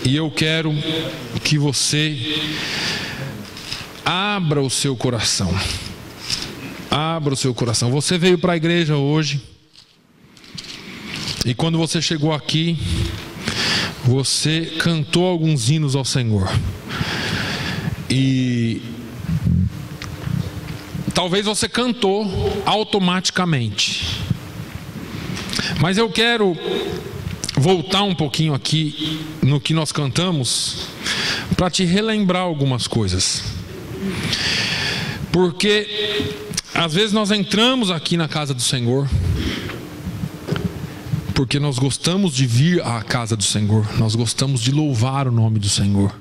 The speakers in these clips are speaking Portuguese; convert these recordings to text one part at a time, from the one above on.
E eu quero que você abra o seu coração. Abra o seu coração. Você veio para a igreja hoje, e quando você chegou aqui, você cantou alguns hinos ao Senhor. E talvez você cantou automaticamente. Mas eu quero voltar um pouquinho aqui no que nós cantamos, para te relembrar algumas coisas. Porque às vezes nós entramos aqui na casa do Senhor porque nós gostamos de vir à casa do Senhor, nós gostamos de louvar o nome do Senhor.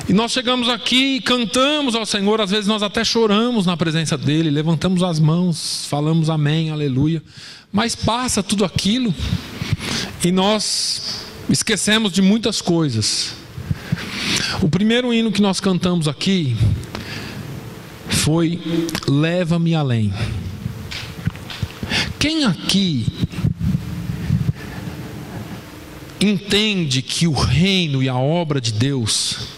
E nós chegamos aqui e cantamos ao Senhor, às vezes nós até choramos na presença dEle, levantamos as mãos, falamos amém, aleluia. Mas passa tudo aquilo e nós esquecemos de muitas coisas. O primeiro hino que nós cantamos aqui foi Leva-me Além. Quem aqui entende que o reino e a obra de Deus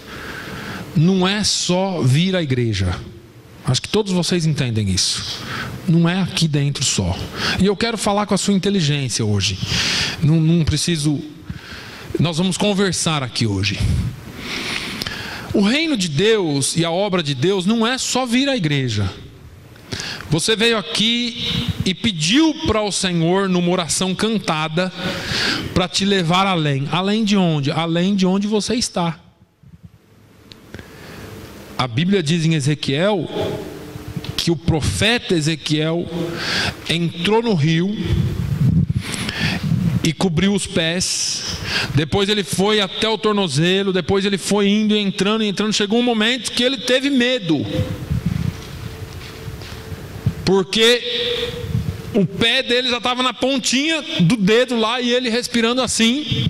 não é só vir à igreja? Acho que todos vocês entendem isso. Não é aqui dentro só. E eu quero falar com a sua inteligência hoje. Não preciso. Nós vamos conversar aqui hoje. O reino de Deus e a obra de Deus não é só vir à igreja. Você veio aqui e pediu para o Senhor, numa oração cantada, para te levar além. Além de onde? Além de onde você está. A Bíblia diz em Ezequiel que o profeta Ezequiel entrou no rio e cobriu os pés. Depois ele foi até o tornozelo. Depois ele foi indo e entrando. Chegou um momento que ele teve medo, porque o pé dele já estava na pontinha do dedo lá, e ele respirando assim.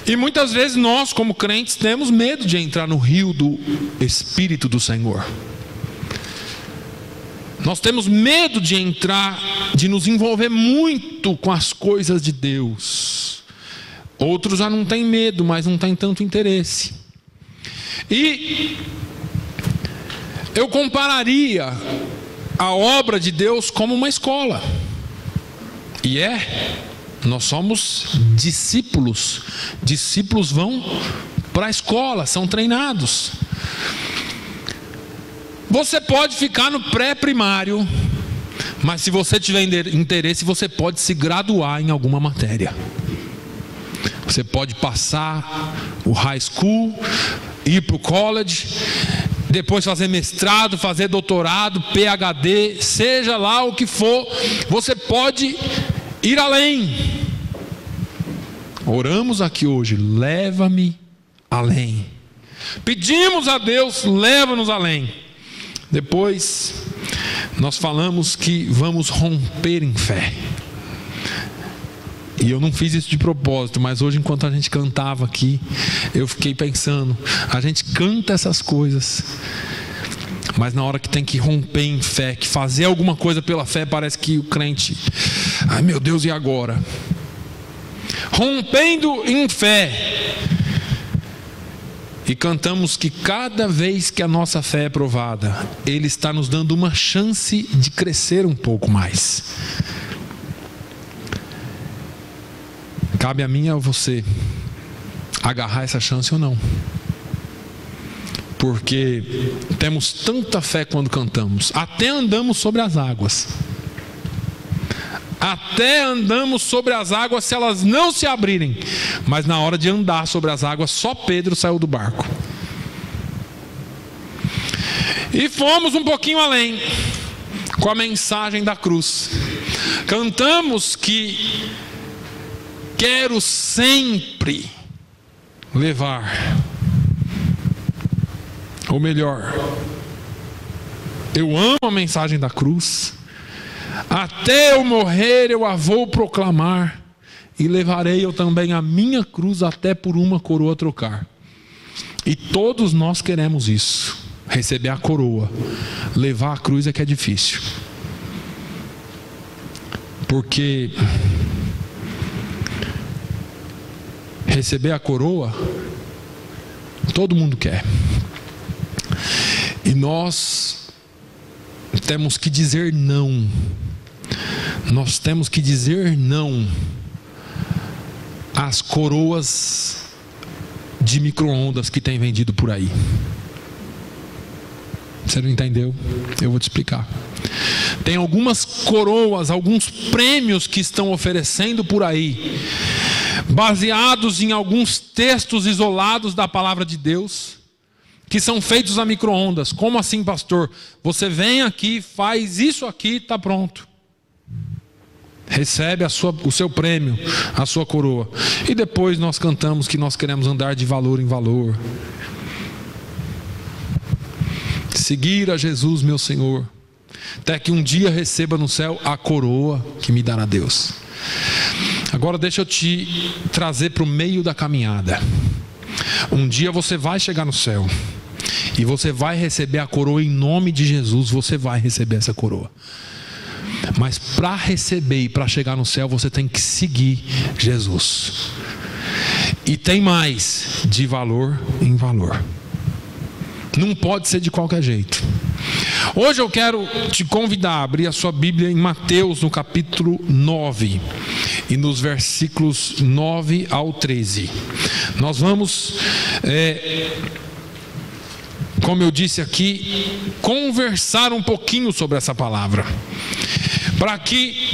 E muitas vezes nós, como crentes, temos medo de entrar no rio do Espírito do Senhor. Nós temos medo de entrar, de nos envolver muito com as coisas de Deus. Outros já não têm medo, mas não têm tanto interesse. E eu compararia a obra de Deus como uma escola. E nós somos discípulos. Discípulos vão para a escola, são treinados. Você pode ficar no pré-primário, mas se você tiver interesse, você pode se graduar em alguma matéria. Você pode passar o high school, ir para o college, depois fazer mestrado, fazer doutorado, PhD, seja lá o que for. Você pode ir além. Oramos aqui hoje, leva-me além. Pedimos a Deus, leva-nos além. Depois nós falamos que vamos romper em fé. E eu não fiz isso de propósito, mas hoje, enquanto a gente cantava aqui, eu fiquei pensando, a gente canta essas coisas, mas na hora que tem que romper em fé, que fazer alguma coisa pela fé, parece que o crente, ai meu Deus, e agora? Rompendo em fé. E cantamos que cada vez que a nossa fé é provada, Ele está nos dando uma chance de crescer um pouco mais. Cabe a mim e a você agarrar essa chance ou não. Porque temos tanta fé quando cantamos, até andamos sobre as águas. Até andamos sobre as águas se elas não se abrirem. Mas na hora de andar sobre as águas, só Pedro saiu do barco. E fomos um pouquinho além, com a mensagem da cruz. Cantamos que quero sempre levar, ou melhor, eu amo a mensagem da cruz. Até eu morrer eu a vou proclamar, e levarei eu também a minha cruz até por uma coroa trocar. E todos nós queremos isso, receber a coroa. Levar a cruz é que é difícil, porque receber a coroa, todo mundo quer. E nós temos que dizer não. Nós temos que dizer não às coroas de micro-ondas que tem vendido por aí. Você não entendeu? Eu vou te explicar. Tem algumas coroas, alguns prêmios que estão oferecendo por aí, baseados em alguns textos isolados da palavra de Deus, que são feitos a micro-ondas. Como assim, pastor? Você vem aqui, faz isso aqui, está pronto. Recebe o seu prêmio, a sua coroa. E depois nós cantamos que nós queremos andar de valor em valor. Seguir a Jesus, meu Senhor, até que um dia receba no céu a coroa que me dará Deus. Agora deixa eu te trazer para o meio da caminhada. Um dia você vai chegar no céu e você vai receber a coroa em nome de Jesus. Você vai receber essa coroa. Mas para receber e para chegar no céu, você tem que seguir Jesus. E tem mais, de valor em valor. Não pode ser de qualquer jeito. Hoje eu quero te convidar a abrir a sua Bíblia em Mateus, no capítulo 9, e nos versículos 9 ao 13. Nós vamos, como eu disse aqui, conversar um pouquinho sobre essa palavra, para que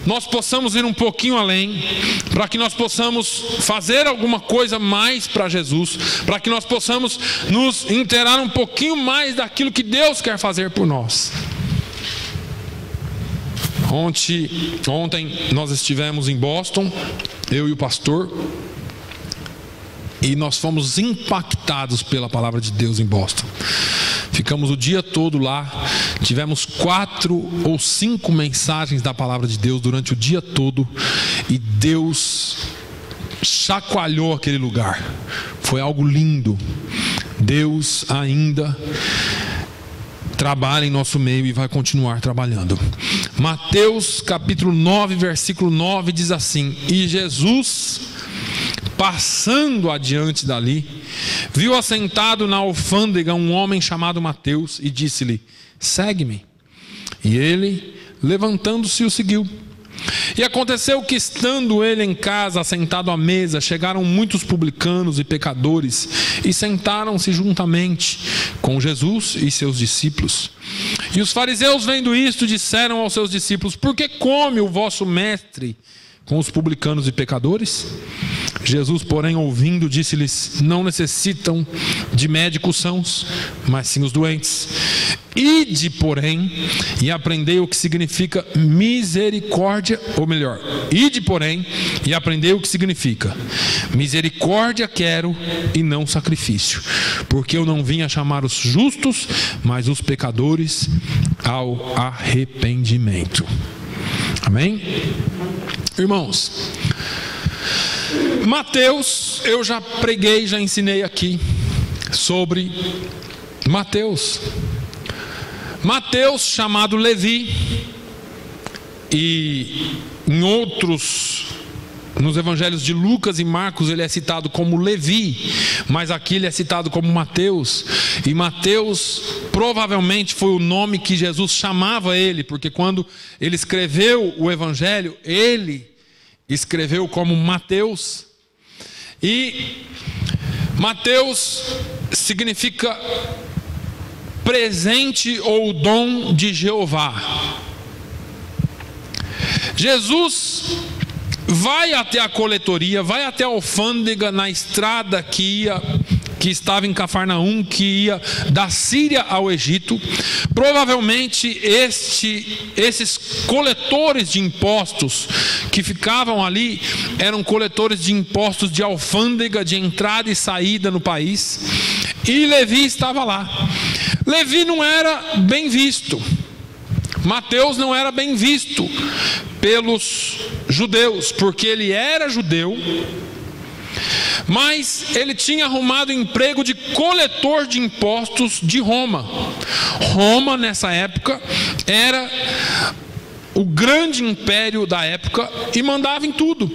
nós possamos ir um pouquinho além, para que nós possamos fazer alguma coisa mais para Jesus, para que nós possamos nos inteirar um pouquinho mais daquilo que Deus quer fazer por nós. Ontem nós estivemos em Boston, eu e o pastor, e nós fomos impactados pela palavra de Deus em Boston. Ficamos o dia todo lá, tivemos 4 ou 5 mensagens da palavra de Deus durante o dia todo, e Deus chacoalhou aquele lugar. Foi algo lindo. Deus ainda trabalha em nosso meio e vai continuar trabalhando. Mateus capítulo 9, versículo 9 diz assim: E Jesus, passando adiante dali, viu assentado na alfândega um homem chamado Mateus e disse-lhe: Segue-me. E ele, levantando-se, o seguiu. E aconteceu que, estando ele em casa, assentado à mesa, chegaram muitos publicanos e pecadores e sentaram-se juntamente com Jesus e seus discípulos. E os fariseus, vendo isto, disseram aos seus discípulos: Por que come o vosso mestre com os publicanos e pecadores? Jesus, porém, ouvindo, disse-lhes: Não necessitam de médicos sãos, mas sim os doentes. Ide, porém, e aprendei o que significa misericórdia, ou melhor, ide, porém, e aprendei o que significa misericórdia quero e não sacrifício, porque eu não vim a chamar os justos, mas os pecadores ao arrependimento. Amém? Irmãos, Mateus, eu já preguei, já ensinei aqui sobre Mateus, chamado Levi, e em outros, nos evangelhos de Lucas e Marcos, ele é citado como Levi, mas aqui ele é citado como Mateus. E Mateus provavelmente foi o nome que Jesus chamava ele, porque quando ele escreveu o evangelho, ele escreveu como Mateus. E Mateus significa presente ou dom de Jeová. Jesus vai até a coletoria, vai até a alfândega na estrada que estava em Cafarnaum, que ia da Síria ao Egito. Provavelmente esses coletores de impostos que ficavam ali eram coletores de impostos de alfândega, de entrada e saída no país. E Levi estava lá. Levi não era bem visto. Mateus não era bem visto pelos judeus, porque ele era judeu, mas ele tinha arrumado emprego de coletor de impostos de Roma. Roma, nessa época, era o grande império da época e mandava em tudo.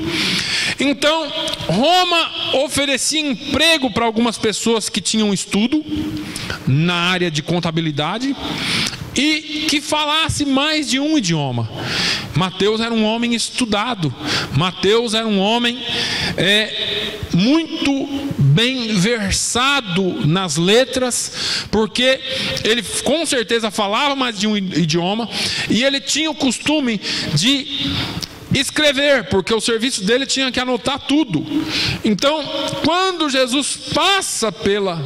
Então, Roma oferecia emprego para algumas pessoas que tinham estudo na área de contabilidade e que falasse mais de um idioma. Mateus era um homem estudado. Mateus era um homem muito bem versado nas letras, porque ele com certeza falava mais de um idioma e ele tinha o costume de escrever, porque o serviço dele tinha que anotar tudo. Então, quando Jesus passa pela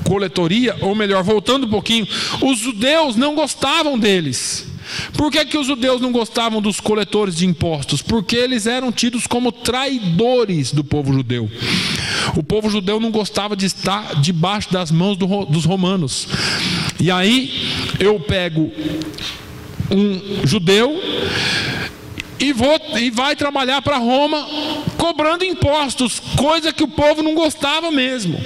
coletoria, ou melhor, voltando um pouquinho, os judeus não gostavam deles. Por que os judeus não gostavam dos coletores de impostos? Porque eles eram tidos como traidores do povo judeu. O povo judeu não gostava de estar debaixo das mãos dos romanos. E aí eu pego um judeu e vai trabalhar para Roma cobrando impostos, coisa que o povo não gostava mesmo.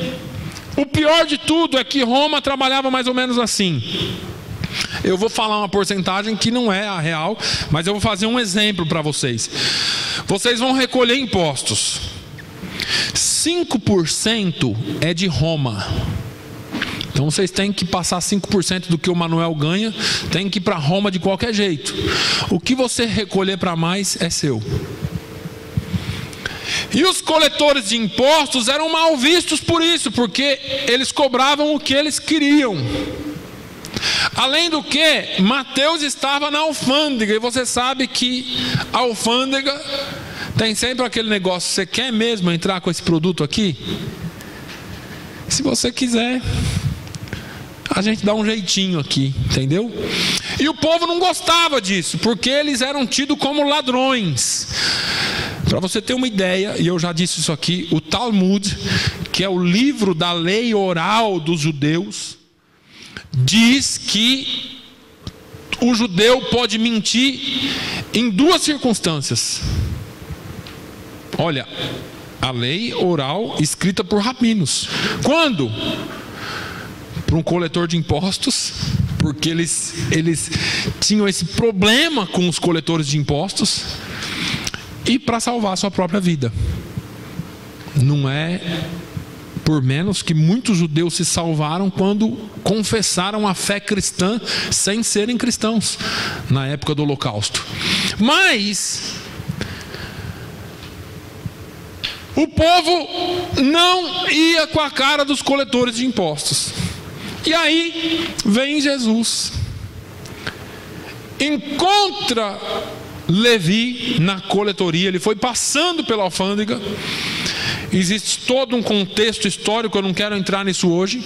O pior de tudo é que Roma trabalhava mais ou menos assim. Eu vou falar uma porcentagem que não é a real, mas eu vou fazer um exemplo para vocês. Vocês vão recolher impostos. 5% é de Roma. Então vocês têm que passar 5% do que o Manuel ganha, tem que ir para Roma de qualquer jeito. O que você recolher para mais é seu. E os coletores de impostos eram mal vistos por isso, porque eles cobravam o que eles queriam. Além do que, Mateus estava na alfândega, e você sabe que a alfândega tem sempre aquele negócio: você quer mesmo entrar com esse produto aqui? Se você quiser, a gente dá um jeitinho aqui, entendeu? E o povo não gostava disso, porque eles eram tidos como ladrões. Para você ter uma ideia, e eu já disse isso aqui, o Talmud, que é o livro da lei oral dos judeus, diz que o judeu pode mentir em 2 circunstâncias. Olha, a lei oral escrita por rabinos. Quando? Para um coletor de impostos, porque eles tinham esse problema com os coletores de impostos, e para salvar a sua própria vida. Não é por menos que muitos judeus se salvaram quando confessaram a fé cristã sem serem cristãos, na época do Holocausto. Mas o povo não ia com a cara dos coletores de impostos. E aí vem Jesus, encontra Levi na coletoria, ele foi passando pela alfândega. Existe todo um contexto histórico, eu não quero entrar nisso hoje.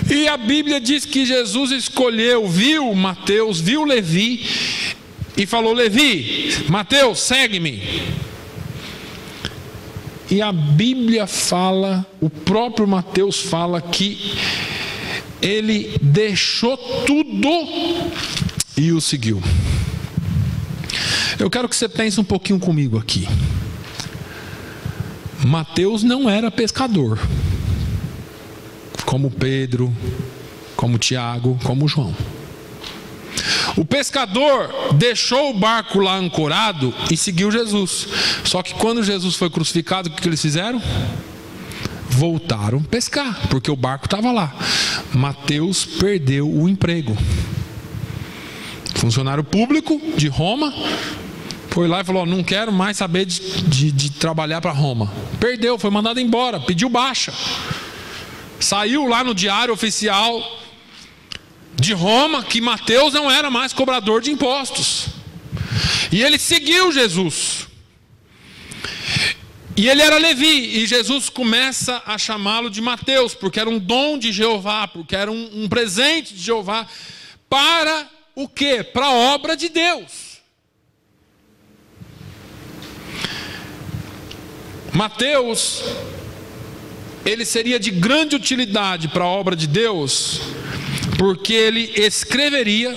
E a Bíblia diz que Jesus escolheu, viu Mateus, viu Levi e falou: Levi, Mateus, segue-me. E a Bíblia fala, o próprio Mateus fala que ele deixou tudo e o seguiu. Eu quero que você pense um pouquinho comigo aqui. Mateus não era pescador, como Pedro, como Tiago, como João. O pescador deixou o barco lá ancorado e seguiu Jesus. Só que quando Jesus foi crucificado, o que eles fizeram? Voltaram a pescar, porque o barco estava lá. Mateus perdeu o emprego. Funcionário público de Roma, foi lá e falou: não quero mais saber de trabalhar para Roma. Perdeu, foi mandado embora, pediu baixa. Saiu lá no diário oficial de Roma que Mateus não era mais cobrador de impostos. E ele seguiu Jesus. E ele era Levi, e Jesus começa a chamá-lo de Mateus, porque era um dom de Jeová, porque era um presente de Jeová. Para o quê? Para a obra de Deus. Mateus, ele seria de grande utilidade para a obra de Deus, porque ele escreveria.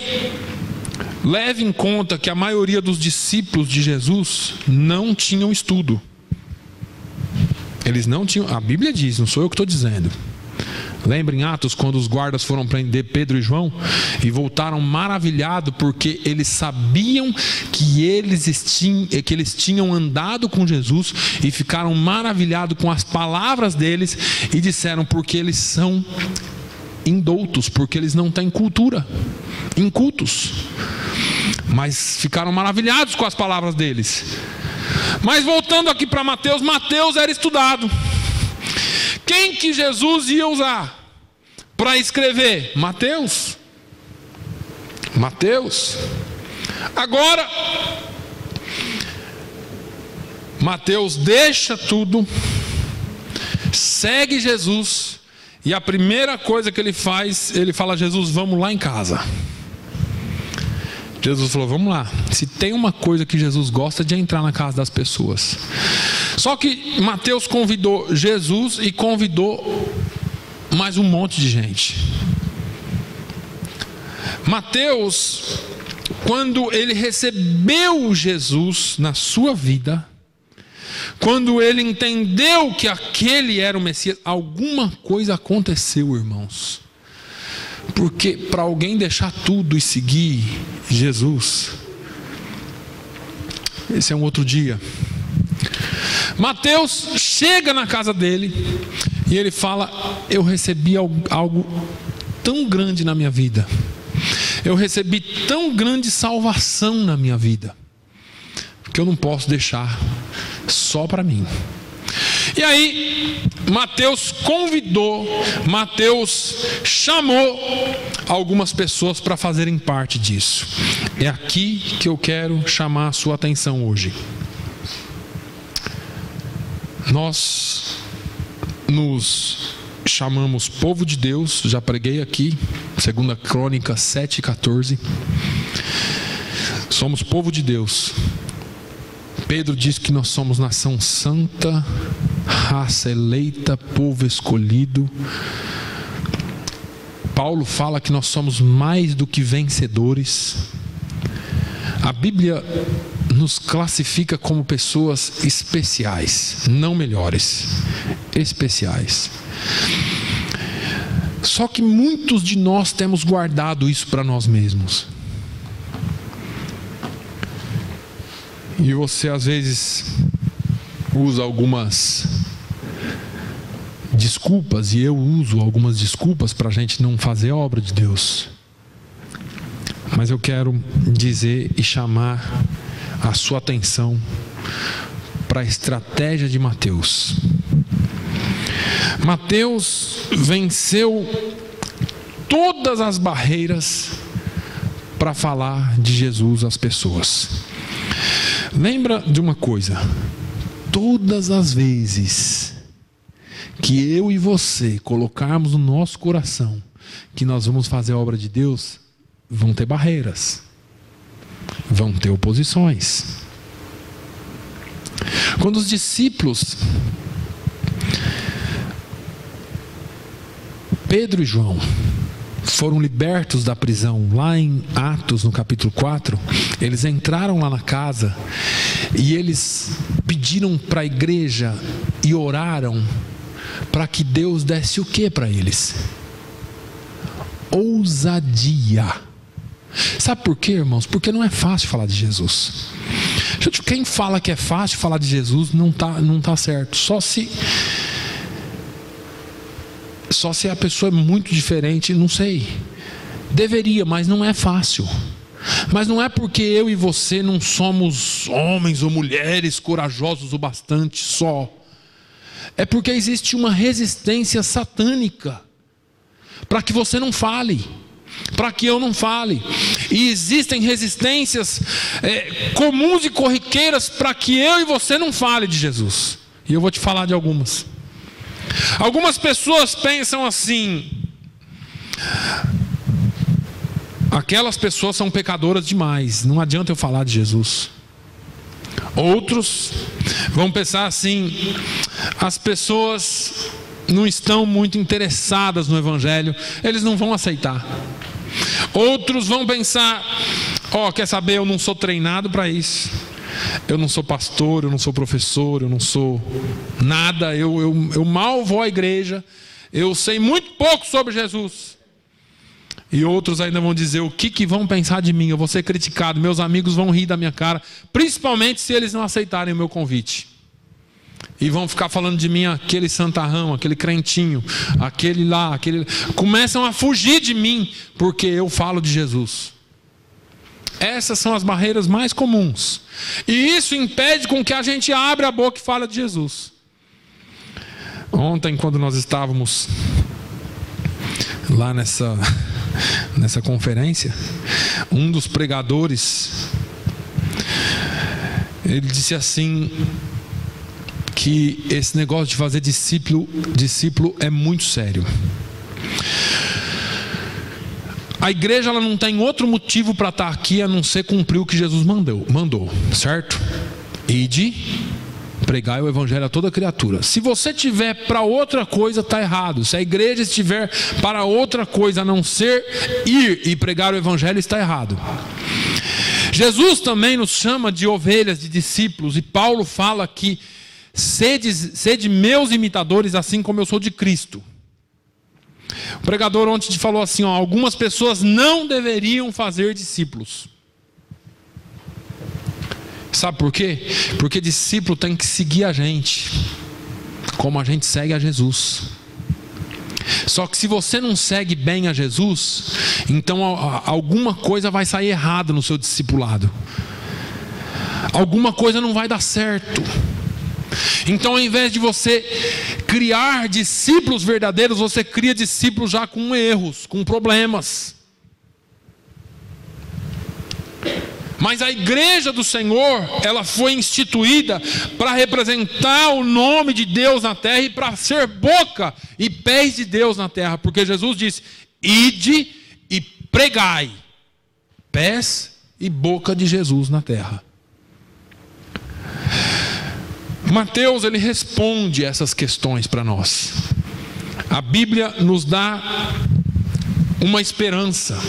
Leve em conta que a maioria dos discípulos de Jesus não tinham estudo. Eles não tinham, a Bíblia diz, não sou eu que estou dizendo. Lembra em Atos, quando os guardas foram prender Pedro e João e voltaram maravilhados porque eles sabiam que eles tinham andado com Jesus, e ficaram maravilhados com as palavras deles e disseram: porque eles são indoutos, porque eles não têm cultura, incultos. Mas ficaram maravilhados com as palavras deles. Mas voltando aqui para Mateus, Mateus era estudado. Quem que Jesus ia usar para escrever? Mateus. Agora, Mateus deixa tudo, segue Jesus, e a primeira coisa que ele faz, ele fala: Jesus, vamos lá em casa. Jesus falou: vamos lá. Se tem uma coisa que Jesus gosta, de entrar na casa das pessoas. Só que Mateus convidou Jesus e convidou mais um monte de gente. Mateus, quando ele recebeu Jesus na sua vida, quando ele entendeu que aquele era o Messias, alguma coisa aconteceu, irmãos. Porque para alguém deixar tudo e seguir Jesus, esse é um outro dia. Mateus chega na casa dele e ele fala: eu recebi algo tão grande na minha vida, eu recebi tão grande salvação na minha vida, que eu não posso deixar só para mim. E aí Mateus convidou, Mateus chamou algumas pessoas para fazerem parte disso. É aqui que eu quero chamar a sua atenção hoje. Nós nos chamamos povo de Deus, já preguei aqui, 2 Crônicas 7,14. Somos povo de Deus. Pedro diz que nós somos nação santa, raça eleita, povo escolhido. Paulo fala que nós somos mais do que vencedores. A Bíblia nos classifica como pessoas especiais, não melhores, especiais. Só que muitos de nós temos guardado isso para nós mesmos. E você às vezes usa algumas desculpas, e eu uso algumas desculpas para a gente não fazer a obra de Deus. Mas eu quero dizer e chamar a sua atenção para a estratégia de Mateus. Mateus venceu todas as barreiras para falar de Jesus às pessoas. Lembra de uma coisa: todas as vezes que eu e você colocarmos no nosso coração que nós vamos fazer a obra de Deus, vão ter barreiras, vão ter oposições. Quando os discípulos Pedro e João foram libertos da prisão, lá em Atos, no capítulo 4, eles entraram lá na casa e eles pediram para a igreja e oraram para que Deus desse o que para eles? Ousadia. Sabe por quê, irmãos? Porque não é fácil falar de Jesus. Quem fala que é fácil falar de Jesus não tá certo. Só se a pessoa é muito diferente, não sei. Deveria, mas não é fácil. Mas não é porque eu e você não somos homens ou mulheres corajosos o bastante só. É porque existe uma resistência satânica para que você não fale, para que eu não fale. E existem resistências comuns e corriqueiras para que eu e você não fale de Jesus. E eu vou te falar de algumas. Algumas pessoas pensam assim: aquelas pessoas são pecadoras demais, não adianta eu falar de Jesus. Outros vão pensar assim: as pessoas não estão muito interessadas no Evangelho, eles não vão aceitar. Outros vão pensar: quer saber, eu não sou treinado para isso. Eu não sou pastor, eu não sou professor, eu não sou nada, eu mal vou à igreja, eu sei muito pouco sobre Jesus. E outros ainda vão dizer: o que vão pensar de mim? Eu vou ser criticado, meus amigos vão rir da minha cara, principalmente se eles não aceitarem o meu convite. E vão ficar falando de mim, aquele santarrão, aquele crentinho, aquele lá, aquele... Começam a fugir de mim, porque eu falo de Jesus. Essas são as barreiras mais comuns. E isso impede com que a gente abra a boca e fale de Jesus. Ontem, quando nós estávamos lá nessa conferência, um dos pregadores, ele disse assim, que esse negócio de fazer discípulo é muito sério. A igreja, ela não tem outro motivo para estar aqui a não ser cumprir o que Jesus mandou, certo? Ide, pregai o evangelho a toda criatura. Se você tiver para outra coisa, está errado. Se a igreja estiver para outra coisa a não ser ir e pregar o evangelho, está errado. Jesus também nos chama de ovelhas, de discípulos, e Paulo fala que sede meus imitadores, assim como eu sou de Cristo. O pregador ontem falou assim, algumas pessoas não deveriam fazer discípulos. Sabe por quê? Porque discípulo tem que seguir a gente, como a gente segue a Jesus. Só que se você não segue bem a Jesus, então alguma coisa vai sair errada no seu discipulado. Alguma coisa não vai dar certo. Então, ao invés de você criar discípulos verdadeiros, você cria discípulos já com erros, com problemas. Mas a igreja do Senhor, ela foi instituída para representar o nome de Deus na terra e para ser boca e pés de Deus na terra. Porque Jesus disse: ide e pregai, pés e boca de Jesus na terra. Mateus, ele responde essas questões para nós. A Bíblia nos dá uma esperança,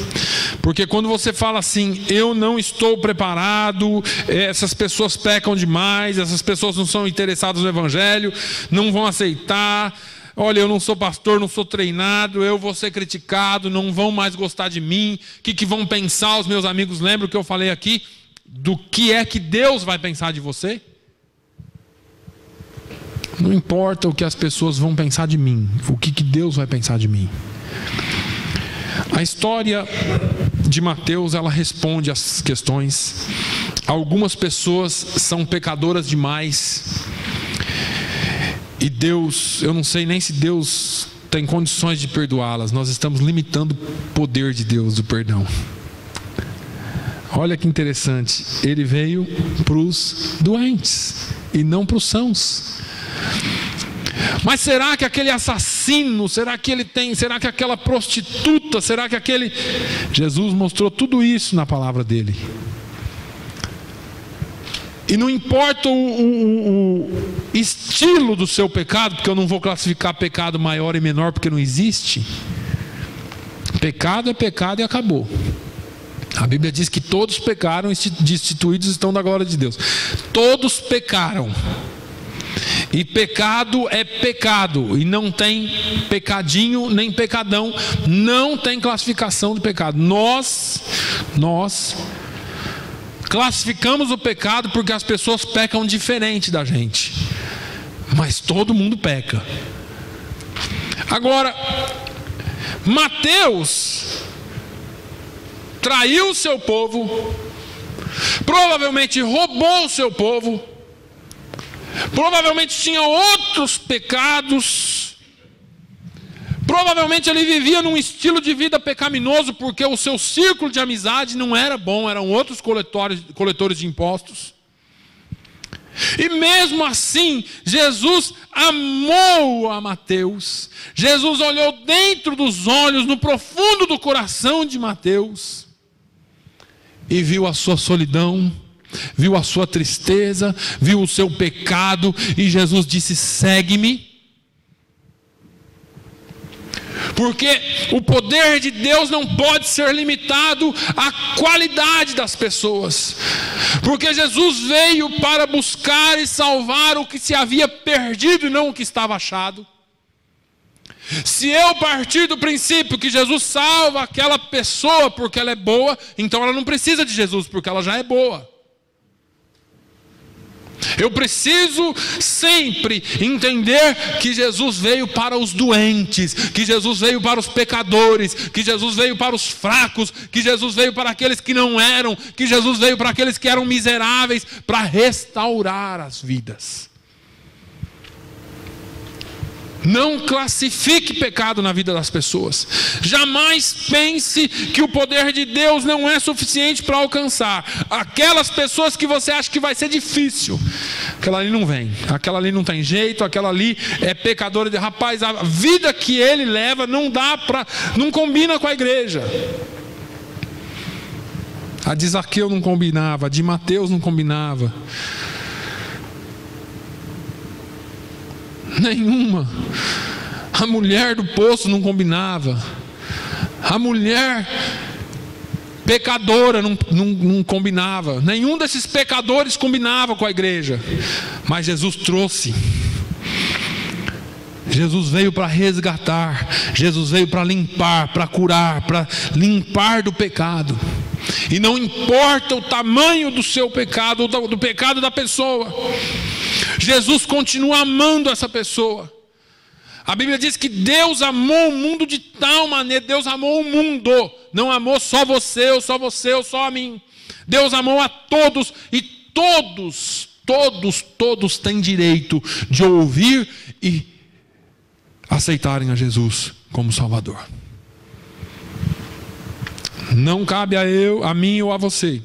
porque quando você fala assim, eu não estou preparado, essas pessoas pecam demais, essas pessoas não são interessadas no evangelho, não vão aceitar, olha, eu não sou pastor, não sou treinado, eu vou ser criticado, não vão mais gostar de mim, o que vão pensar os meus amigos? Lembra o que eu falei aqui, do que é que Deus vai pensar de você? Não importa o que as pessoas vão pensar de mim, o que Deus vai pensar de mim. A história de Mateus, ela responde às questões. Algumas pessoas são pecadoras demais, e Deus, eu não sei nem se Deus tem condições de perdoá-las. Nós estamos limitando o poder de Deus do perdão. Olha que interessante, ele veio para os doentes e não para os sãos. Mas será que aquele assassino, será que aquela prostituta, será que aquele... Jesus mostrou tudo isso na palavra dele. E não importa o estilo do seu pecado, porque eu não vou classificar pecado maior e menor, porque não existe. Pecado é pecado e acabou. A Bíblia diz que todos pecaram, destituídos estão da glória de Deus. Todos pecaram. E pecado é pecado, e não tem pecadinho nem pecadão, não tem classificação de pecado. Nós classificamos o pecado porque as pessoas pecam diferente da gente, mas todo mundo peca. Agora, Mateus traiu o seu povo, provavelmente roubou o seu povo, provavelmente tinha outros pecados, provavelmente ele vivia num estilo de vida pecaminoso, porque o seu círculo de amizade não era bom, eram outros coletores de impostos. E mesmo assim, Jesus amou a Mateus. Jesus olhou dentro dos olhos, no profundo do coração de Mateus, e viu a sua solidão, viu a sua tristeza, viu o seu pecado, e Jesus disse: segue-me. Porque o poder de Deus não pode ser limitado à qualidade das pessoas, porque Jesus veio para buscar e salvar o que se havia perdido e não o que estava achado. Se eu partir do princípio que Jesus salva aquela pessoa porque ela é boa, então ela não precisa de Jesus porque ela já é boa. Eu preciso sempre entender que Jesus veio para os doentes, que Jesus veio para os pecadores, que Jesus veio para os fracos, que Jesus veio para aqueles que não eram, que Jesus veio para aqueles que eram miseráveis, para restaurar as vidas. Não classifique pecado na vida das pessoas. Jamais pense que o poder de Deus não é suficiente para alcançar aquelas pessoas que você acha que vai ser difícil. Aquela ali não vem, aquela ali não tem jeito, aquela ali é pecadora de rapaz, a vida que ele leva não combina com a igreja. A de Zaqueu não combinava, a de Mateus não combinava. Nenhuma. A mulher do poço não combinava. A mulher pecadora não combinava. Nenhum desses pecadores combinava com a igreja. Mas Jesus trouxe. Jesus veio para resgatar. Jesus veio para limpar, para curar, para limpar do pecado. E não importa o tamanho do seu pecado, ou do pecado da pessoa, Jesus continua amando essa pessoa. A Bíblia diz que Deus amou o mundo de tal maneira, Deus amou o mundo, não amou só você, ou só a mim. Deus amou a todos, e todos têm direito de ouvir e aceitarem a Jesus como Salvador. Não cabe a mim ou a você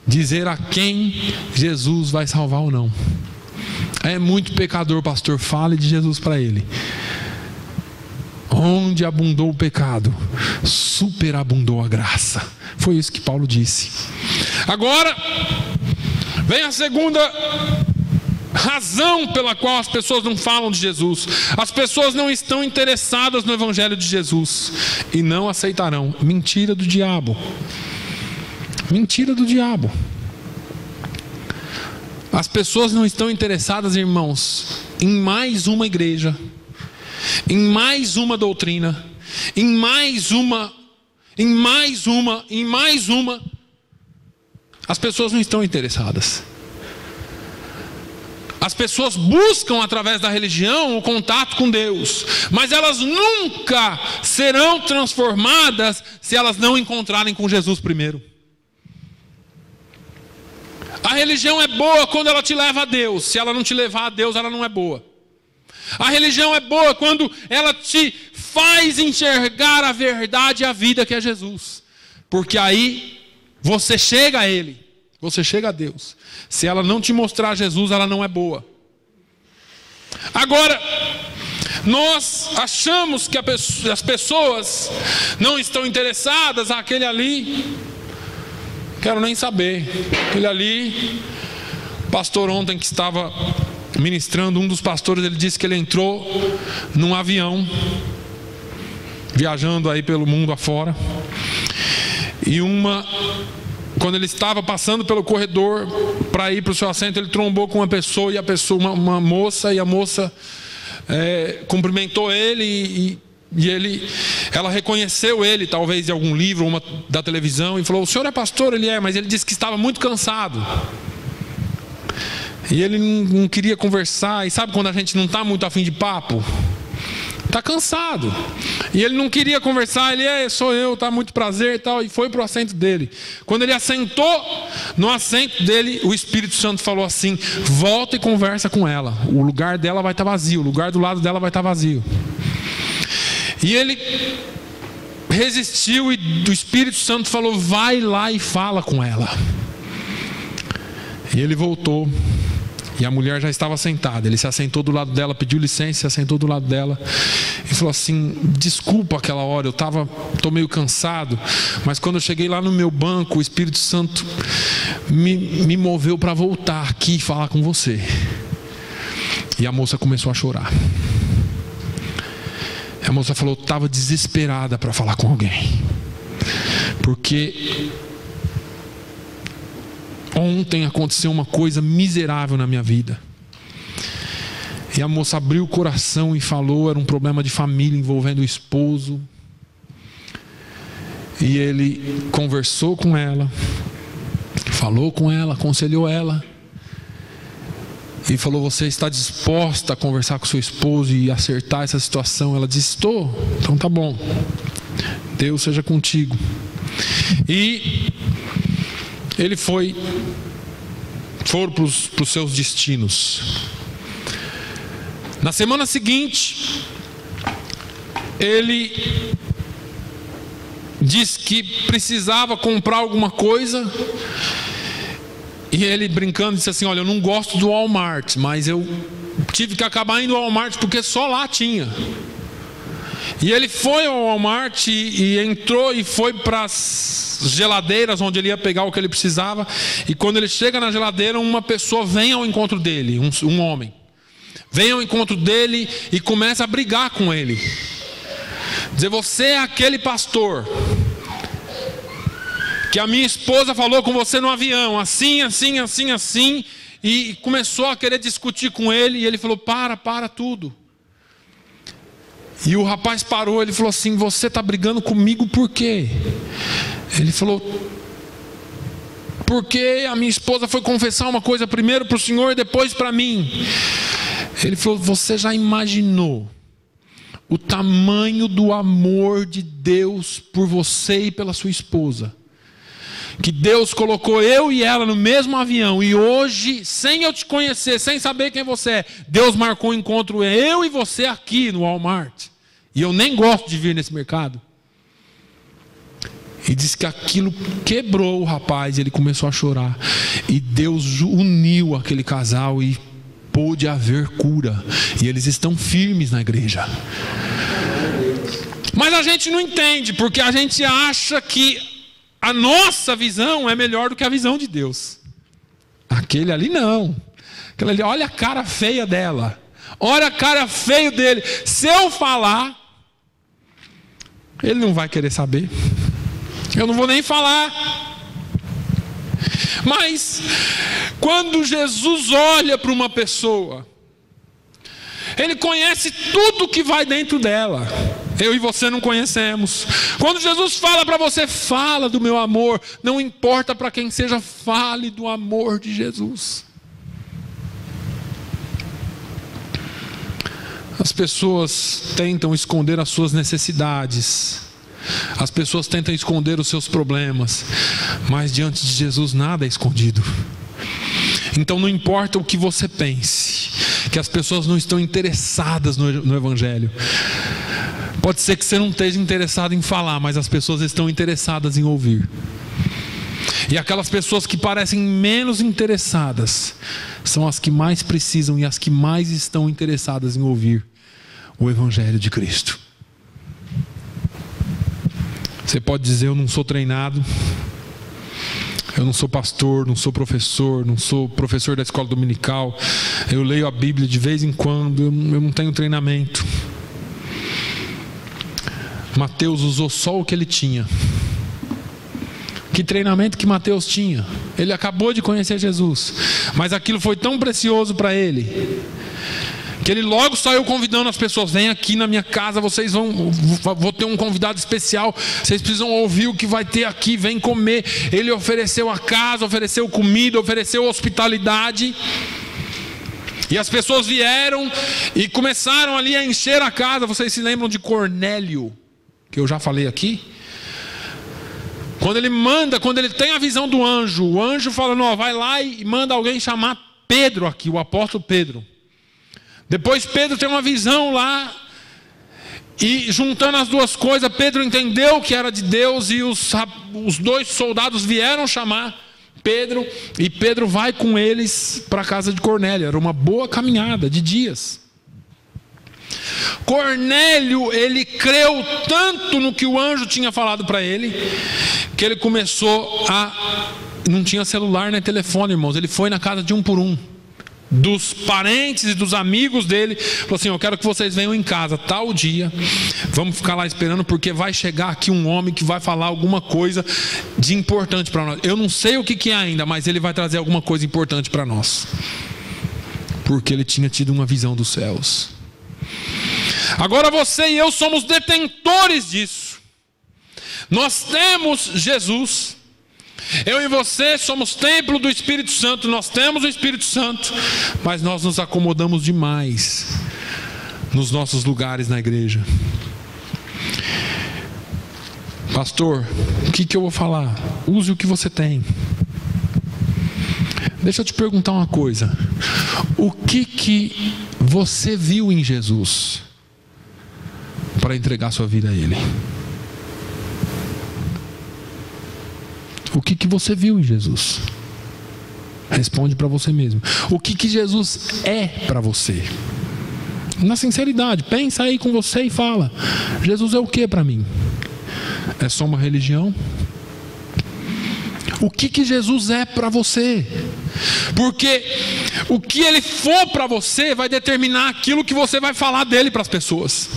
dizer a quem Jesus vai salvar ou não. É muito pecador, pastor, fale de Jesus para ele. Onde abundou o pecado, superabundou a graça. Foi isso que Paulo disse. Agora, vem a segunda razão pela qual as pessoas não falam de Jesus. As pessoas não estão interessadas no Evangelho de Jesus e não aceitarão. Mentira do diabo. Mentira do diabo. As pessoas não estão interessadas, irmãos, em mais uma igreja, em mais uma doutrina, em mais uma. As pessoas não estão interessadas. As pessoas buscam através da religião o contato com Deus, mas elas nunca serão transformadas se elas não encontrarem com Jesus primeiro. A religião é boa quando ela te leva a Deus. Se ela não te levar a Deus, ela não é boa. A religião é boa quando ela te faz enxergar a verdade e a vida que é Jesus. Porque aí você chega a Ele, você chega a Deus. Se ela não te mostrar Jesus, ela não é boa. Agora, nós achamos que as pessoas não estão interessadas. Aquele ali, quero nem saber. Aquele ali, pastor ontem que estava ministrando, um dos pastores, ele disse que ele entrou num avião, viajando aí pelo mundo afora, e quando ele estava passando pelo corredor para ir para o seu assento, ele trombou com uma pessoa, uma moça, e a moça cumprimentou ele, ela reconheceu ele, talvez de algum livro, uma da televisão, e falou: o senhor é pastor? Ele é, mas ele disse que estava muito cansado. E ele não queria conversar, e sabe quando a gente não está muito afim de papo? Está cansado. E ele não queria conversar, ele sou eu, tá, muito prazer e tal, e foi para o assento dele. Quando ele assentou no assento dele, o Espírito Santo falou assim: volta e conversa com ela, o lugar dela vai estar vazio, o lugar do lado dela vai estar vazio. E ele resistiu, e o Espírito Santo falou: vai lá e fala com ela. E ele voltou, e a mulher já estava sentada. Ele se assentou do lado dela, pediu licença, se assentou do lado dela e falou assim: desculpa aquela hora, eu estou meio cansado, mas quando eu cheguei lá no meu banco, o Espírito Santo me moveu para voltar aqui e falar com você. E a moça começou a chorar. A moça falou: estava desesperada para falar com alguém, porque ontem aconteceu uma coisa miserável na minha vida. E a moça abriu o coração e falou, era um problema de família envolvendo o esposo. E ele conversou com ela, falou com ela, aconselhou ela. E falou, você está disposta a conversar com seu esposo e acertar essa situação? Ela disse, estou. Então tá bom. Deus seja contigo. E ele foram para os seus destinos. Na semana seguinte, ele disse que precisava comprar alguma coisa. E ele brincando disse assim, olha, eu não gosto do Walmart, mas eu tive que acabar indo ao Walmart porque só lá tinha. E ele foi ao Walmart e entrou e foi para as geladeiras onde ele ia pegar o que ele precisava. E quando ele chega na geladeira, uma pessoa vem ao encontro dele, um homem. Vem ao encontro dele e começa a brigar com ele. Dizer, você é aquele pastor que a minha esposa falou com você no avião, assim, assim, assim, assim. E começou a querer discutir com ele. E ele falou, para tudo. E o rapaz parou, ele falou assim, você está brigando comigo por quê? Ele falou, porque a minha esposa foi confessar uma coisa primeiro para o senhor e depois para mim. Ele falou, você já imaginou o tamanho do amor de Deus por você e pela sua esposa? Que Deus colocou eu e ela no mesmo avião, e hoje, sem eu te conhecer, sem saber quem você é, Deus marcou um encontro eu e você aqui no Walmart. E eu nem gosto de vir nesse mercado. E disse que aquilo quebrou o rapaz, ele começou a chorar. E Deus uniu aquele casal e pôde haver cura. E eles estão firmes na igreja. Mas a gente não entende, porque a gente acha que a nossa visão é melhor do que a visão de Deus. Aquele ali não. Aquele ali, olha a cara feia dela. Olha a cara feia dele. Se eu falar, ele não vai querer saber. Eu não vou nem falar. Mas quando Jesus olha para uma pessoa, Ele conhece tudo que vai dentro dela. Eu e você não conhecemos. Quando Jesus fala para você, fala do meu amor. Não importa para quem seja, fale do amor de Jesus. As pessoas tentam esconder as suas necessidades. As pessoas tentam esconder os seus problemas. Mas diante de Jesus nada é escondido. Então não importa o que você pense, que as pessoas não estão interessadas no Evangelho. Pode ser que você não esteja interessado em falar, mas as pessoas estão interessadas em ouvir. E aquelas pessoas que parecem menos interessadas são as que mais precisam e as que mais estão interessadas em ouvir o Evangelho de Cristo. Você pode dizer, eu não sou treinado, eu não sou pastor, não sou professor da escola dominical, eu leio a Bíblia de vez em quando, eu não tenho treinamento. Mateus usou só o que ele tinha. Que treinamento que Mateus tinha? Ele acabou de conhecer Jesus, mas aquilo foi tão precioso para ele, que ele logo saiu convidando as pessoas, vem aqui na minha casa, vou ter um convidado especial, vocês precisam ouvir o que vai ter aqui, vem comer. Ele ofereceu a casa, ofereceu comida, ofereceu hospitalidade. E as pessoas vieram e começaram ali a encher a casa. Vocês se lembram de Cornélio, que eu já falei aqui? Quando ele tem a visão do anjo, o anjo fala, vai lá e manda alguém chamar Pedro aqui, o apóstolo Pedro. Depois Pedro tem uma visão lá, e juntando as duas coisas, Pedro entendeu que era de Deus, e os dois soldados vieram chamar Pedro, e Pedro vai com eles para a casa de Cornélio. Era uma boa caminhada de dias. Cornélio, ele creu tanto no que o anjo tinha falado para ele, que ele começou não tinha celular nem telefone, irmãos, ele foi na casa de um por um, dos parentes e dos amigos dele, falou assim, eu quero que vocês venham em casa tal dia, vamos ficar lá esperando, porque vai chegar aqui um homem que vai falar alguma coisa de importante para nós. Eu não sei o que é ainda, mas ele vai trazer alguma coisa importante para nós. porque ele tinha tido uma visão dos céus. Agora você e eu somos detentores disso. Nós temos Jesus. Eu e você somos templo do Espírito Santo. Nós temos o Espírito Santo, mas nós nos acomodamos demais nos nossos lugares na igreja. Pastor, o que eu vou falar? Use o que você tem. Deixa eu te perguntar uma coisa. O que você viu em Jesus para entregar sua vida a Ele? O que você viu em Jesus? Responde para você mesmo. O que Jesus é para você? Na sinceridade, pensa aí com você e fala: Jesus é o que para mim? É só uma religião? O que Jesus é para você? Porque o que Ele for para você vai determinar aquilo que você vai falar dele para as pessoas.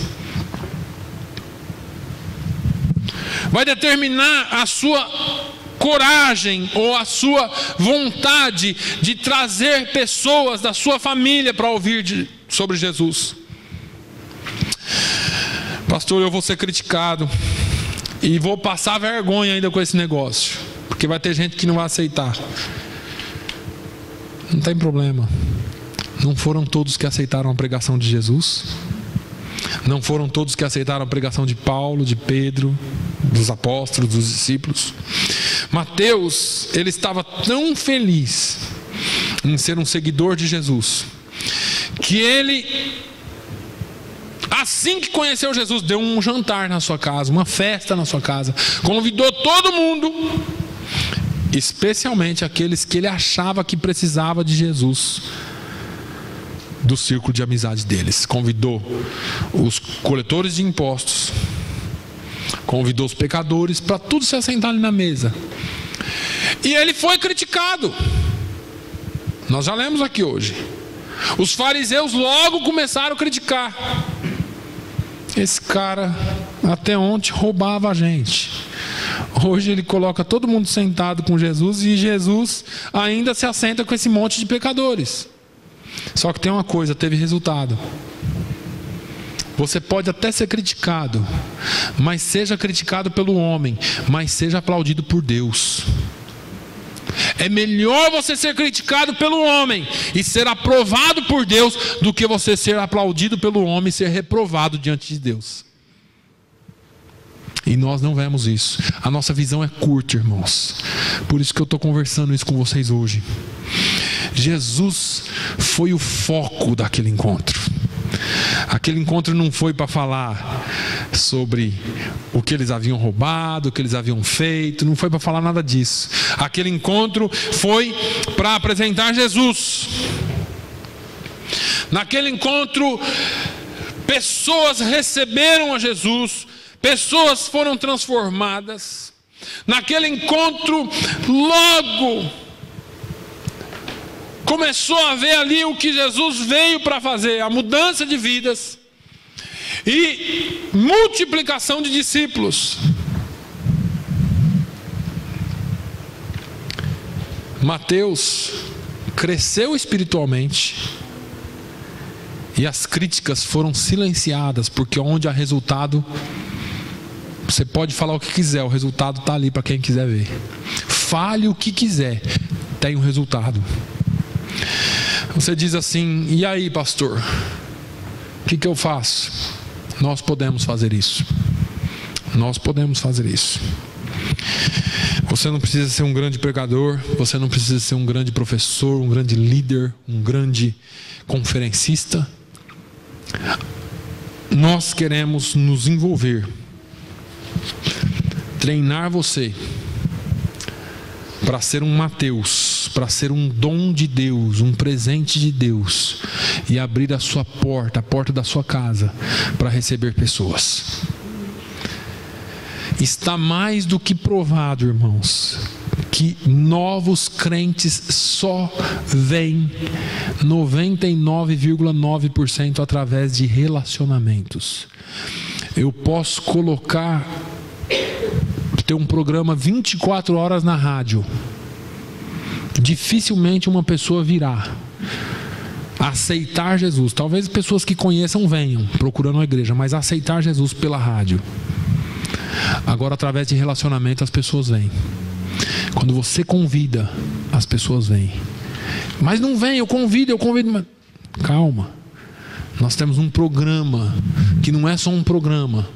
Vai determinar a sua coragem ou a sua vontade de trazer pessoas da sua família para ouvir sobre Jesus. Pastor, eu vou ser criticado e vou passar vergonha ainda com esse negócio, porque vai ter gente que não vai aceitar. Não tem problema. Não foram todos que aceitaram a pregação de Jesus? Não foram todos que aceitaram a pregação de Paulo, de Pedro, dos apóstolos, dos discípulos? Mateus, ele estava tão feliz em ser um seguidor de Jesus, que ele, assim que conheceu Jesus, deu um jantar na sua casa, uma festa na sua casa, convidou todo mundo, especialmente aqueles que ele achava que precisava de Jesus, do círculo de amizade deles. Convidou os coletores de impostos, convidou os pecadores, para tudo se assentar ali na mesa. E ele foi criticado. Nós já lemos aqui hoje. Os fariseus logo começaram a criticar. Esse cara até ontem roubava a gente. Hoje ele coloca todo mundo sentado com Jesus, e Jesus ainda se assenta com esse monte de pecadores. Só que tem uma coisa, teve resultado. Você pode até ser criticado, mas seja criticado pelo homem, mas seja aplaudido por Deus. É melhor você ser criticado pelo homem e ser aprovado por Deus, do que você ser aplaudido pelo homem e ser reprovado diante de Deus. E nós não vemos isso. A nossa visão é curta, irmãos. Por isso que eu estou conversando isso com vocês hoje. Jesus foi o foco daquele encontro. Aquele encontro não foi para falar sobre o que eles haviam roubado, o que eles haviam feito. Não foi para falar nada disso. Aquele encontro foi para apresentar Jesus. Naquele encontro, pessoas receberam a Jesus, pessoas foram transformadas. Naquele encontro, logo começou a ver ali o que Jesus veio para fazer: a mudança de vidas e multiplicação de discípulos. Mateus cresceu espiritualmente, e as críticas foram silenciadas, porque onde há resultado, você pode falar o que quiser, o resultado está ali para quem quiser ver. Fale o que quiser, tem um resultado. Você diz assim: e aí, pastor, o que eu faço? Nós podemos fazer isso. Nós podemos fazer isso. Você não precisa ser um grande pregador, você não precisa ser um grande professor, um grande líder, um grande conferencista. Nós queremos nos envolver, treinar você para ser um Mateus, para ser um dom de Deus, um presente de Deus, e abrir a sua porta, a porta da sua casa, para receber pessoas. Está mais do que provado, irmãos, que novos crentes só vêm 99,9% através de relacionamentos. Eu posso ter um programa 24 horas na rádio. Dificilmente uma pessoa virá. aceitar Jesus. Talvez pessoas que conheçam venham procurando a igreja, mas aceitar Jesus pela rádio. Agora, através de relacionamento, as pessoas vêm. Quando você convida, as pessoas vêm. Mas não vem, eu convido. Mas... calma. Nós temos um programa que não é só um programa.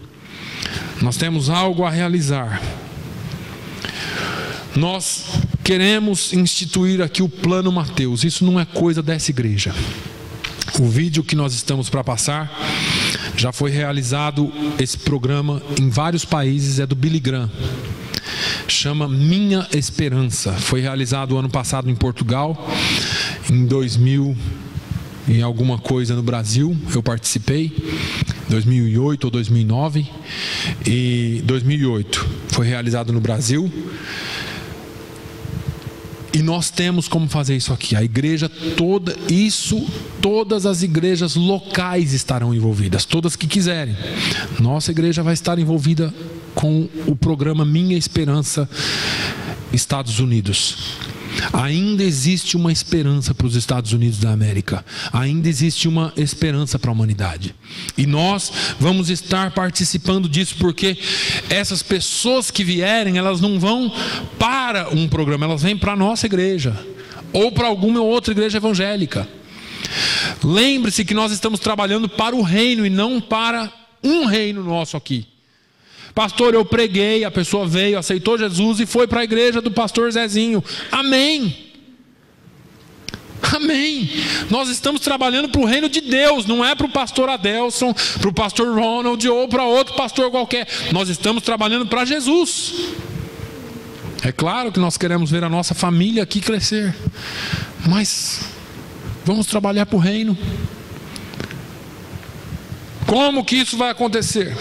Nós temos algo a realizar. Nós queremos instituir aqui o Plano Mateus. Isso não é coisa dessa igreja. O vídeo que nós estamos para passar, já foi realizado esse programa em vários países, é do Billy Graham. Chama Minha Esperança. Foi realizado ano passado em Portugal, em 2000 e alguma coisa no Brasil, eu participei, 2008 ou 2009, e 2008 foi realizado no Brasil. E nós temos como fazer isso aqui. A igreja toda, todas as igrejas locais estarão envolvidas, todas que quiserem. Nossa igreja vai estar envolvida com o programa Minha Esperança Estados Unidos. Ainda existe uma esperança para os Estados Unidos da América. Ainda existe uma esperança para a humanidade. E nós vamos estar participando disso, porque essas pessoas que vierem, elas não vão para um programa, elas vêm para a nossa igreja, ou para alguma outra igreja evangélica. Lembre-se que nós estamos trabalhando para o reino e não para um reino nosso aqui. Pastor, eu preguei, a pessoa veio, aceitou Jesus e foi para a igreja do pastor Zezinho. Amém. Amém. Nós estamos trabalhando para o reino de Deus, não é para o pastor Adelson, para o pastor Ronald ou para outro pastor qualquer. Nós estamos trabalhando para Jesus. É claro que nós queremos ver a nossa família aqui crescer, mas vamos trabalhar para o reino. Como que isso vai acontecer?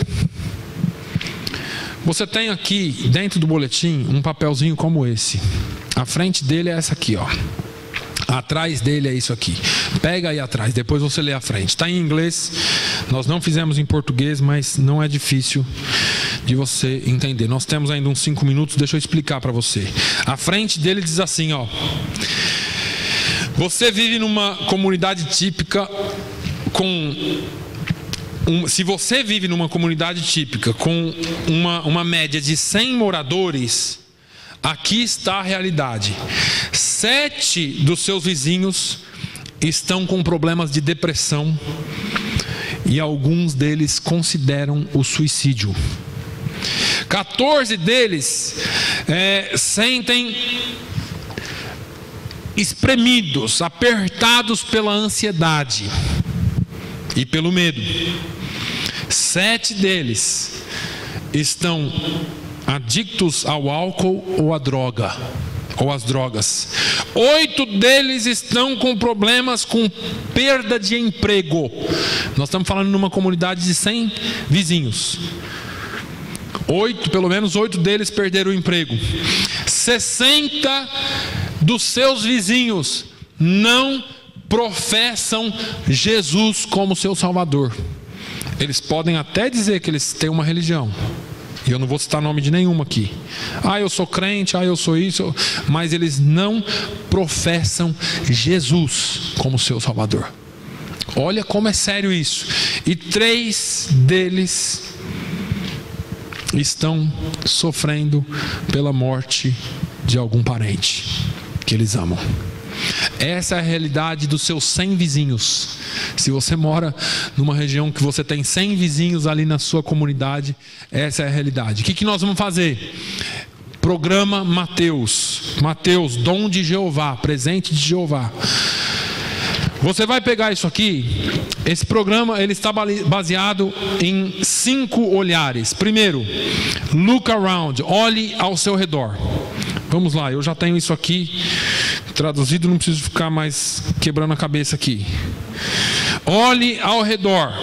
Você tem aqui, dentro do boletim, um papelzinho como esse. A frente dele é essa aqui, ó. Atrás dele é isso aqui. Pega aí atrás, depois você lê a frente. Está em inglês, nós não fizemos em português, mas não é difícil de você entender. Nós temos ainda uns 5 minutos, deixa eu explicar para você. A frente dele diz assim, ó. Você vive numa comunidade típica se você vive numa comunidade típica com uma média de 100 moradores, aqui está a realidade. 7 dos seus vizinhos estão com problemas de depressão e alguns deles consideram o suicídio. 14 deles sentem espremidos, apertados pela ansiedade e pelo medo. 7 deles estão adictos ao álcool ou à droga, ou às drogas. 8 deles estão com problemas com perda de emprego. Nós estamos falando numa comunidade de 100 vizinhos. Pelo menos 8 deles perderam o emprego. 60 dos seus vizinhos não professam Jesus como seu Salvador. Eles podem até dizer que eles têm uma religião, e eu não vou citar nome de nenhuma aqui. Eu sou crente, eu sou isso, mas eles não professam Jesus como seu Salvador. Olha como é sério isso. E 3 deles estão sofrendo pela morte de algum parente que eles amam. Essa é a realidade dos seus 100 vizinhos. Se você mora numa região que você tem 100 vizinhos ali na sua comunidade, essa é a realidade. O que nós vamos fazer? Programa Mateus, dom de Jeová, presente de Jeová. Você vai pegar isso aqui. Esse programa ele está baseado em 5 olhares. Primeiro, look around, olhe ao seu redor. Vamos lá, eu já tenho isso aqui traduzido, não preciso ficar mais quebrando a cabeça aqui. Olhe ao redor.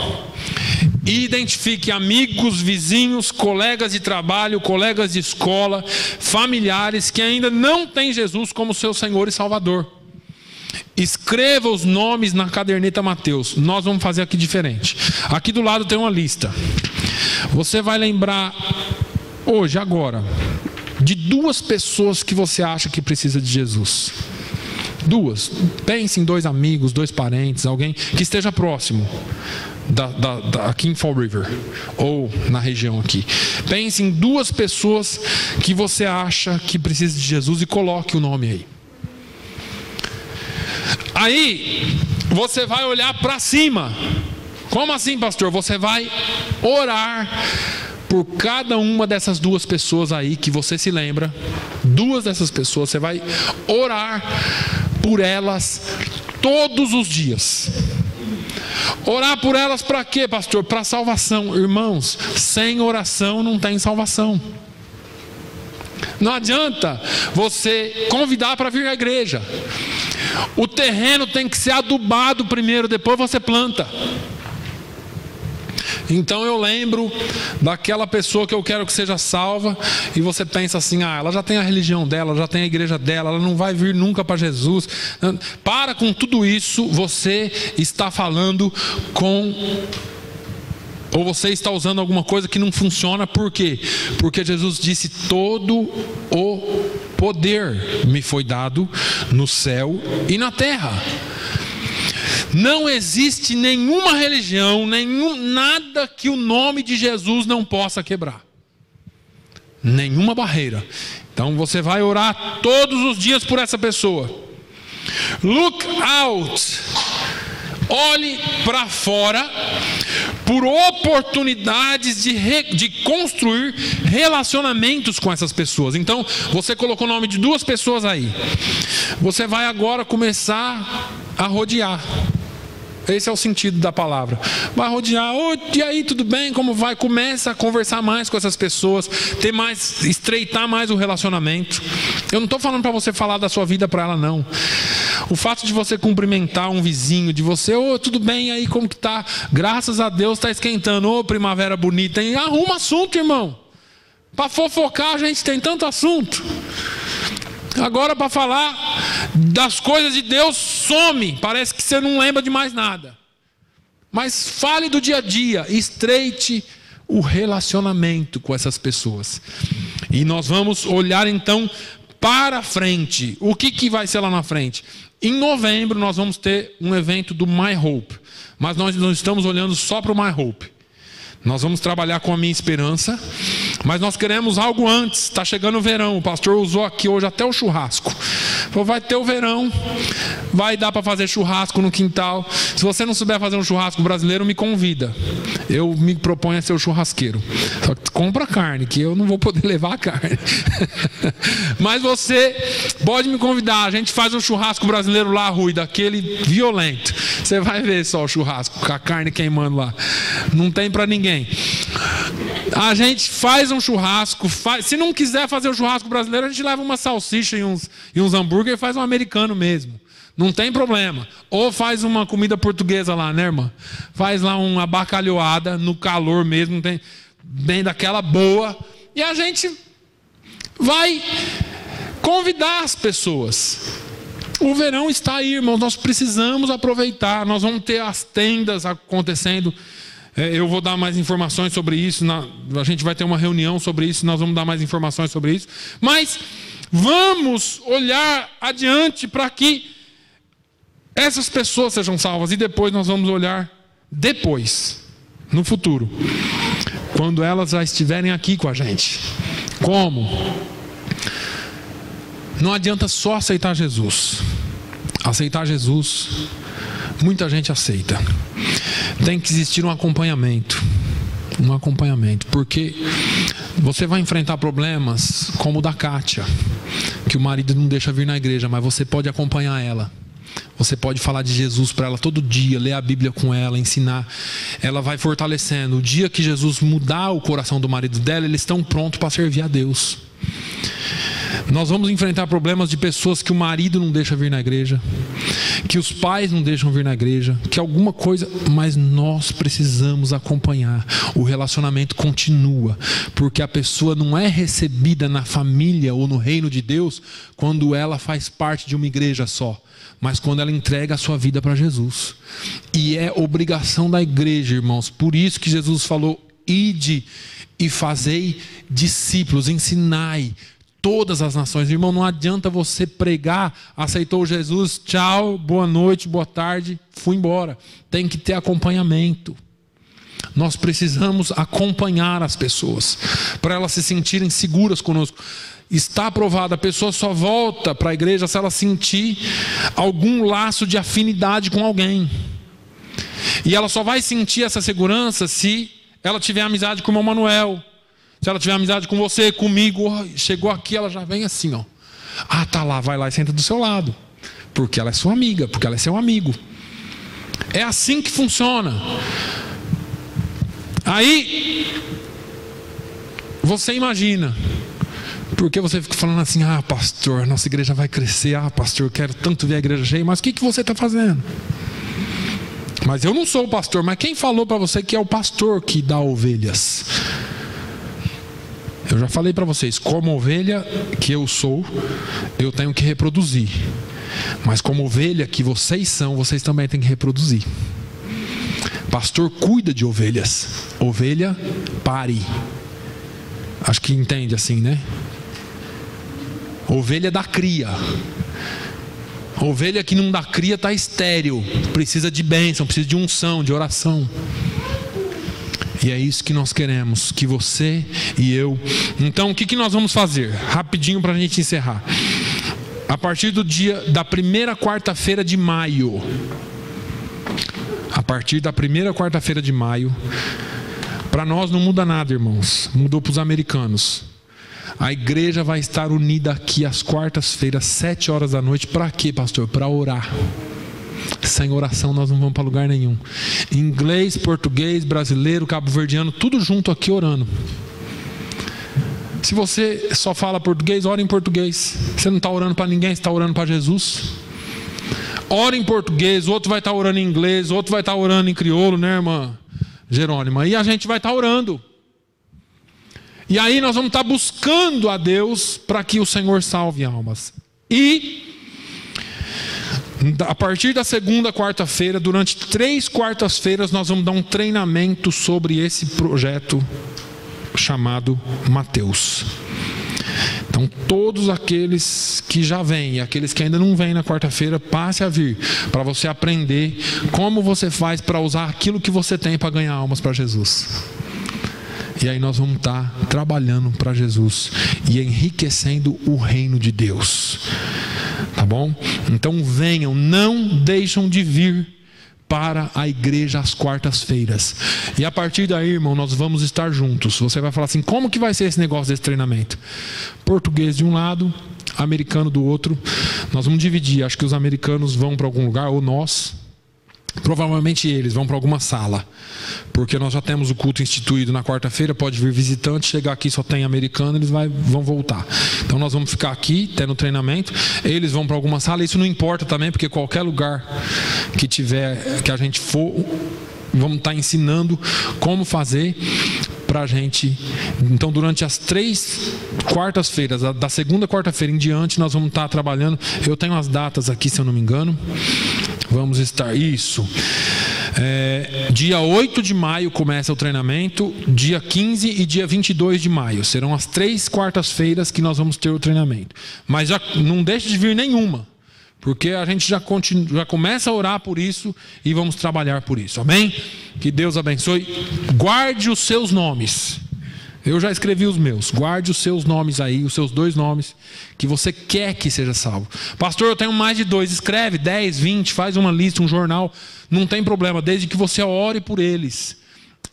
Identifique amigos, vizinhos, colegas de trabalho, colegas de escola, familiares que ainda não têm Jesus como seu Senhor e Salvador. Escreva os nomes na caderneta Mateus. Nós vamos fazer aqui diferente. Aqui do lado tem uma lista. Você vai lembrar hoje, agora, de 2 pessoas que você acha que precisa de Jesus. Pense em 2 amigos, 2 parentes, alguém que esteja próximo aqui em Fall River ou na região aqui. Pense em 2 pessoas que você acha que precisam de Jesus e coloque o nome aí. Aí você vai olhar para cima. Como assim, pastor? Você vai orar por cada uma dessas 2 pessoas aí que você se lembra. 2 dessas pessoas, você vai orar por elas todos os dias. Orar por elas para quê, pastor? Para salvação. Irmãos, sem oração não tem salvação. Não adianta você convidar para vir à igreja. O terreno tem que ser adubado primeiro, depois você planta. Então eu lembro daquela pessoa que eu quero que seja salva, e você pensa assim: ela já tem a religião dela, já tem a igreja dela, ela não vai vir nunca para Jesus. Para com tudo isso. Você está falando ou você está usando alguma coisa que não funciona. Por quê? Porque Jesus disse: todo o poder me foi dado no céu e na terra. Não existe nenhuma religião, nada que o nome de Jesus não possa quebrar. Nenhuma barreira. Então você vai orar todos os dias por essa pessoa. Look out. Olhe para fora por oportunidades de construir relacionamentos com essas pessoas. Então, você colocou o nome de 2 pessoas aí. Você vai agora começar a rodear. Esse é o sentido da palavra. Vai rodear. E aí, tudo bem? Como vai? Começa a conversar mais com essas pessoas, estreitar mais o relacionamento. Eu não estou falando para você falar da sua vida para ela, não. O fato de você cumprimentar um vizinho, de você: tudo bem, aí como que tá? Graças a Deus está esquentando. Primavera bonita, hein? Arruma assunto, irmão. Para fofocar a gente tem tanto assunto. Agora, para falar das coisas de Deus, some. Parece que você não lembra de mais nada. Mas fale do dia a dia. Estreite o relacionamento com essas pessoas. E nós vamos olhar então para frente. O que vai ser lá na frente? Em novembro nós vamos ter um evento do My Hope. Mas nós não estamos olhando só para o My Hope. Nós vamos trabalhar com a Minha Esperança, mas nós queremos algo antes. Está chegando o verão. O pastor usou aqui hoje até o churrasco. Falou: vai ter o verão, vai dar para fazer churrasco no quintal. Se você não souber fazer um churrasco brasileiro, me convida. Eu me proponho a ser o churrasqueiro. Só que compra carne, que eu não vou poder levar a carne. Mas você pode me convidar. A gente faz um churrasco brasileiro lá, Rui, daquele violento. Você vai ver só o churrasco, com a carne queimando lá. Não tem para ninguém. A gente faz um churrasco. Se não quiser fazer o churrasco brasileiro, a gente leva uma salsicha e uns hambúrguer e faz um americano mesmo. Não tem problema. Ou faz uma comida portuguesa lá, né, irmã? Faz lá uma bacalhoada no calor mesmo, tem bem daquela boa. E a gente vai convidar as pessoas. O verão está aí, irmãos. Nós precisamos aproveitar. Nós vamos ter as tendas acontecendo. Eu vou dar mais informações sobre isso. A gente vai ter uma reunião sobre isso. Nós vamos dar mais informações sobre isso. Mas vamos olhar adiante para que essas pessoas sejam salvas. E depois nós vamos olhar no futuro, quando elas já estiverem aqui com a gente. Como? Não adianta só aceitar Jesus. Aceitar Jesus, muita gente aceita. Tem que existir um acompanhamento. Porque você vai enfrentar problemas como o da Kátia, que o marido não deixa vir na igreja, mas você pode acompanhar ela. Você pode falar de Jesus para ela todo dia, ler a Bíblia com ela, ensinar. Ela vai fortalecendo. O dia que Jesus mudar o coração do marido dela, eles estão prontos para servir a Deus. Nós vamos enfrentar problemas de pessoas que o marido não deixa vir na igreja, que os pais não deixam vir na igreja, que alguma coisa, mas nós precisamos acompanhar. O relacionamento continua, porque a pessoa não é recebida na família ou no reino de Deus quando ela faz parte de uma igreja só, mas quando ela entrega a sua vida para Jesus. E é obrigação da igreja, irmãos. Por isso que Jesus falou: ide e fazei discípulos, ensinai todas as nações. Irmão, não adianta você pregar, aceitou Jesus, tchau, boa noite, boa tarde, fui embora. Tem que ter acompanhamento. Nós precisamos acompanhar as pessoas, para elas se sentirem seguras conosco. Está aprovado, a pessoa só volta para a igreja se ela sentir algum laço de afinidade com alguém. E ela só vai sentir essa segurança se ela tiver amizade com o irmão Manuel. Se ela tiver amizade com você, comigo, chegou aqui, ela já vem assim, ó. Ah, tá lá, vai lá e senta do seu lado. Porque ela é sua amiga, porque ela é seu amigo. É assim que funciona. Aí, você imagina, porque você fica falando assim, ah, pastor, nossa igreja vai crescer, ah, pastor, eu quero tanto ver a igreja cheia, mas o que você está fazendo? Mas eu não sou o pastor, mas quem falou para você que é o pastor que dá ovelhas? Eu já falei para vocês, como ovelha que eu sou, eu tenho que reproduzir. Mas como ovelha que vocês são, vocês também têm que reproduzir. Pastor cuida de ovelhas. Ovelha pare. Acho que entende assim, né? Ovelha dá cria. Ovelha que não dá cria está estéril. Precisa de bênção, precisa de unção, de oração. E é isso que nós queremos, que você e eu. Então o que nós vamos fazer? Rapidinho para a gente encerrar. A partir do dia da primeira quarta-feira de maio. A partir da primeira quarta-feira de maio. Para nós não muda nada, irmãos. Mudou para os americanos. A igreja vai estar unida aqui às quartas-feiras, 7 horas da noite. Para quê, pastor? Para orar. Sem oração nós não vamos para lugar nenhum. Inglês, português, brasileiro, cabo-verdiano, tudo junto aqui orando. Se você só fala português, ora em português. Você não está orando para ninguém, você está orando para Jesus. Ora em português, outro vai estar orando em inglês, outro vai estar orando em crioulo, né, irmã Jerônima? E a gente vai estar orando. E aí nós vamos estar buscando a Deus para que o Senhor salve almas. E a partir da segunda quarta-feira, durante 3 quartas-feiras, nós vamos dar um treinamento sobre esse projeto chamado Mateus. Então todos aqueles que já vêm e aqueles que ainda não vêm na quarta-feira, passe a vir, para você aprender como você faz para usar aquilo que você tem para ganhar almas para Jesus. E aí nós vamos estar trabalhando para Jesus e enriquecendo o reino de Deus. Tá bom? Então venham, não deixam de vir para a igreja às quartas-feiras. E a partir daí, irmão, nós vamos estar juntos. Você vai falar assim, como que vai ser esse negócio desse treinamento? Português de um lado, americano do outro. Nós vamos dividir, acho que os americanos vão para algum lugar, ou nós. Provavelmente eles vão para alguma sala, porque nós já temos o culto instituído na quarta-feira. Pode vir visitante, chegar aqui só tem americano, eles vão voltar. Então nós vamos ficar aqui, tendo treinamento. Eles vão para alguma sala, isso não importa também, porque qualquer lugar que tiver, que a gente for, vamos estar ensinando como fazer para a gente. Então durante as 3 quartas-feiras, da segunda quarta-feira em diante, nós vamos estar trabalhando. Eu tenho as datas aqui, se eu não me engano. Vamos estar, isso. Dia 8 de maio começa o treinamento, dia 15 e dia 22 de maio. Serão as 3 quartas-feiras que nós vamos ter o treinamento. Mas já não deixe de vir nenhuma, porque a gente já começa a orar por isso e vamos trabalhar por isso. Amém? Que Deus abençoe. Guarde os seus nomes. Eu já escrevi os meus. Guarde os seus nomes aí, os seus 2 nomes que você quer que seja salvo. Pastor, eu tenho mais de 2. Escreve 10, 20, faz uma lista, um jornal. Não tem problema, desde que você ore por eles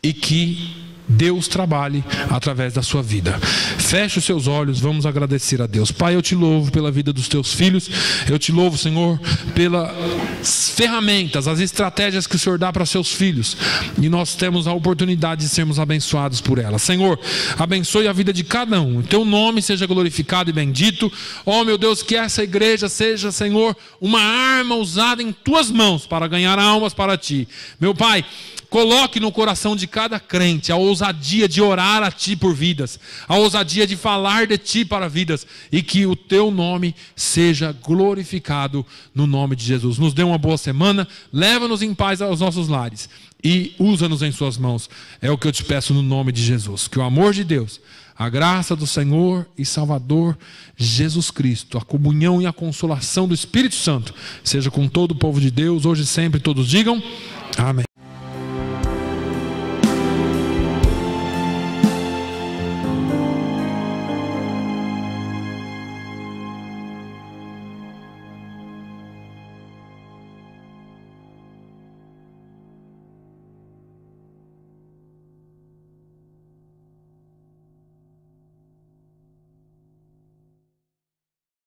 e que Deus trabalhe através da sua vida. Feche os seus olhos, vamos agradecer a Deus. Pai, eu te louvo pela vida dos teus filhos. Eu te louvo, Senhor, pelas ferramentas, as estratégias que o Senhor dá para seus filhos. E nós temos a oportunidade de sermos abençoados por elas. Senhor, abençoe a vida de cada um. O teu nome seja glorificado e bendito. Oh, meu Deus, que essa igreja seja, Senhor, uma arma usada em tuas mãos para ganhar almas para ti. Meu Pai, Coloque no coração de cada crente a ousadia de orar a Ti por vidas, a ousadia de falar de Ti para vidas, e que o Teu nome seja glorificado no nome de Jesus. Nos dê uma boa semana, leva-nos em paz aos nossos lares e usa-nos em Suas mãos. É o que eu te peço no nome de Jesus. Que o amor de Deus, a graça do Senhor e Salvador Jesus Cristo, a comunhão e a consolação do Espírito Santo seja com todo o povo de Deus, hoje e sempre. Todos digam amém.